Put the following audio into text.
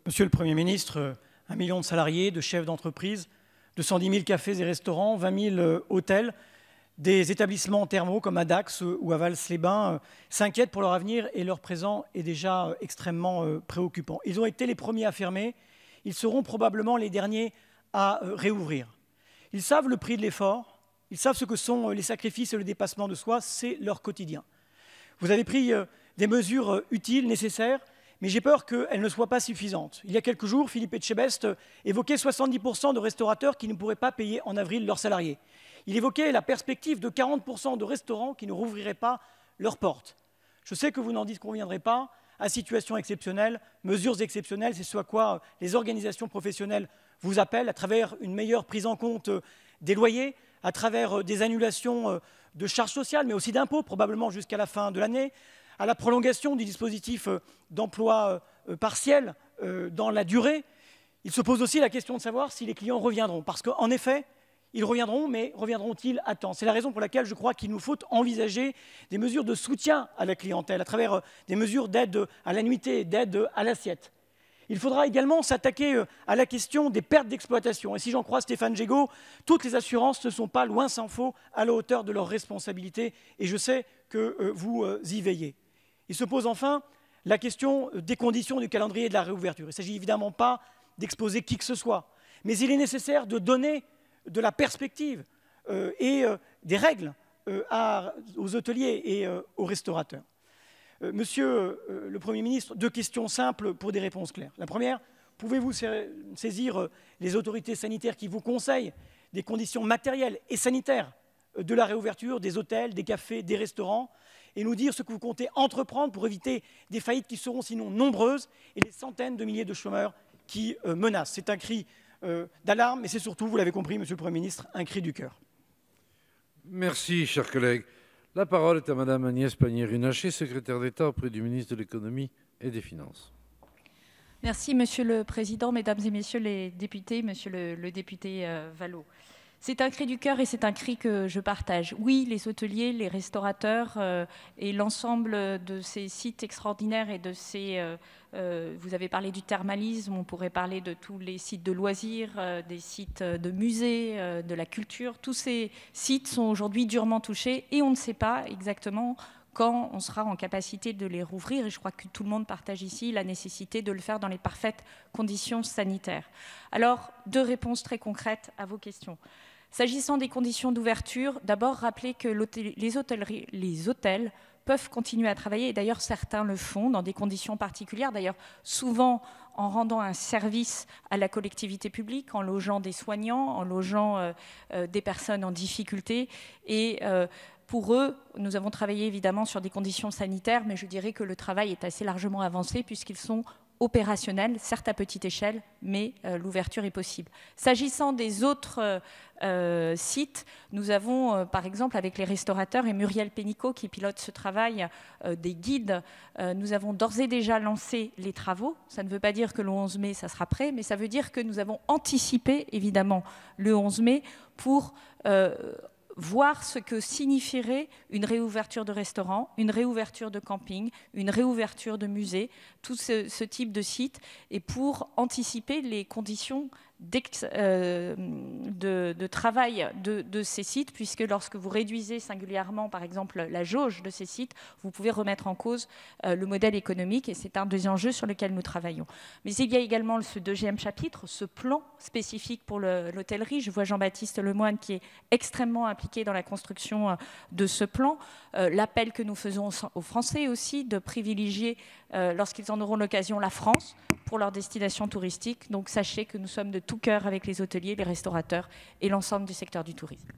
Monsieur le Premier ministre, 1 million de salariés, de chefs d'entreprise, 210 000 cafés et restaurants, 20 000 hôtels, des établissements thermaux comme à Dax ou à Vals-les-Bains s'inquiètent pour leur avenir et leur présent est déjà extrêmement préoccupant. Ils ont été les premiers à fermer, ils seront probablement les derniers à réouvrir. Ils savent le prix de l'effort, ils savent ce que sont les sacrifices et le dépassement de soi, c'est leur quotidien. Vous avez pris des mesures utiles, nécessaires, mais j'ai peur qu'elles ne soient pas suffisantes. Il y a quelques jours, Philippe Etchebest évoquait 70% de restaurateurs qui ne pourraient pas payer en avril leurs salariés. Il évoquait la perspective de 40% de restaurants qui ne rouvriraient pas leurs portes. Je sais que vous n'en disconviendrez pas. À situation exceptionnelle, mesures exceptionnelles, c'est ce à quoi les organisations professionnelles vous appellent, à travers une meilleure prise en compte des loyers, à travers des annulations de charges sociales, mais aussi d'impôts, probablement jusqu'à la fin de l'année, à la prolongation du dispositif d'emploi partiel dans la durée. Il se pose aussi la question de savoir si les clients reviendront. Parce qu'en effet, ils reviendront, mais reviendront-ils à temps? C'est la raison pour laquelle je crois qu'il nous faut envisager des mesures de soutien à la clientèle, à travers des mesures d'aide à la nuitée, d'aide à l'assiette. Il faudra également s'attaquer à la question des pertes d'exploitation. Et si j'en crois Stéphane Jégo, toutes les assurances ne sont pas, loin s'en faut, à la hauteur de leurs responsabilités. Et je sais que vous y veillez. Il se pose enfin la question des conditions du calendrier de la réouverture. Il ne s'agit évidemment pas d'exposer qui que ce soit, mais il est nécessaire de donner de la perspective et des règles aux hôteliers et aux restaurateurs. Monsieur le Premier ministre, 2 questions simples pour des réponses claires. La première, pouvez-vous saisir les autorités sanitaires qui vous conseillent des conditions matérielles et sanitaires de la réouverture des hôtels, des cafés, des restaurants, et nous dire ce que vous comptez entreprendre pour éviter des faillites qui seront sinon nombreuses et les centaines de milliers de chômeurs qui menacent. C'est un cri d'alarme, mais c'est surtout, vous l'avez compris, Monsieur le Premier ministre, un cri du cœur. Merci, chers collègues. La parole est à Madame Agnès Pannier-Runacher, secrétaire d'État auprès du ministre de l'Économie et des Finances. Merci, Monsieur le Président, Mesdames et Messieurs les députés, Monsieur le député Vallaud. C'est un cri du cœur et c'est un cri que je partage. Oui, les hôteliers, les restaurateurs et l'ensemble de ces sites extraordinaires et de ces... vous avez parlé du thermalisme, on pourrait parler de tous les sites de loisirs, des sites de musées, de la culture. Tous ces sites sont aujourd'hui durement touchés et on ne sait pas exactement quand on sera en capacité de les rouvrir. Et je crois que tout le monde partage ici la nécessité de le faire dans les parfaites conditions sanitaires. Alors, 2 réponses très concrètes à vos questions. S'agissant des conditions d'ouverture, d'abord rappeler que les hôtels peuvent continuer à travailler, et d'ailleurs certains le font dans des conditions particulières, d'ailleurs souvent en rendant un service à la collectivité publique, en logeant des soignants, en logeant des personnes en difficulté. Et pour eux, nous avons travaillé évidemment sur des conditions sanitaires, mais je dirais que le travail est assez largement avancé puisqu'ils sont opérationnels, certes à petite échelle, mais l'ouverture est possible. S'agissant des autres sites, nous avons par exemple avec les restaurateurs et Muriel Pénicaud qui pilote ce travail des guides, nous avons d'ores et déjà lancé les travaux. Ça ne veut pas dire que le 11 mai ça sera prêt, mais ça veut dire que nous avons anticipé évidemment le 11 mai pour voir ce que signifierait une réouverture de restaurants, une réouverture de camping, une réouverture de musées, tout ce type de sites, et pour anticiper les conditions de travail de ces sites, puisque lorsque vous réduisez singulièrement, par exemple, la jauge de ces sites, vous pouvez remettre en cause le modèle économique, et c'est un des enjeux sur lesquels nous travaillons. Mais il y a également ce 2e chapitre, ce plan spécifique pour l'hôtellerie. Je vois Jean-Baptiste Lemoyne qui est extrêmement impliqué dans la construction de ce plan. L'appel que nous faisons aux Français aussi de privilégier, lorsqu'ils en auront l'occasion, la France pour leur destination touristique. Donc sachez que nous sommes de tout cœur avec les hôteliers, les restaurateurs et l'ensemble du secteur du tourisme.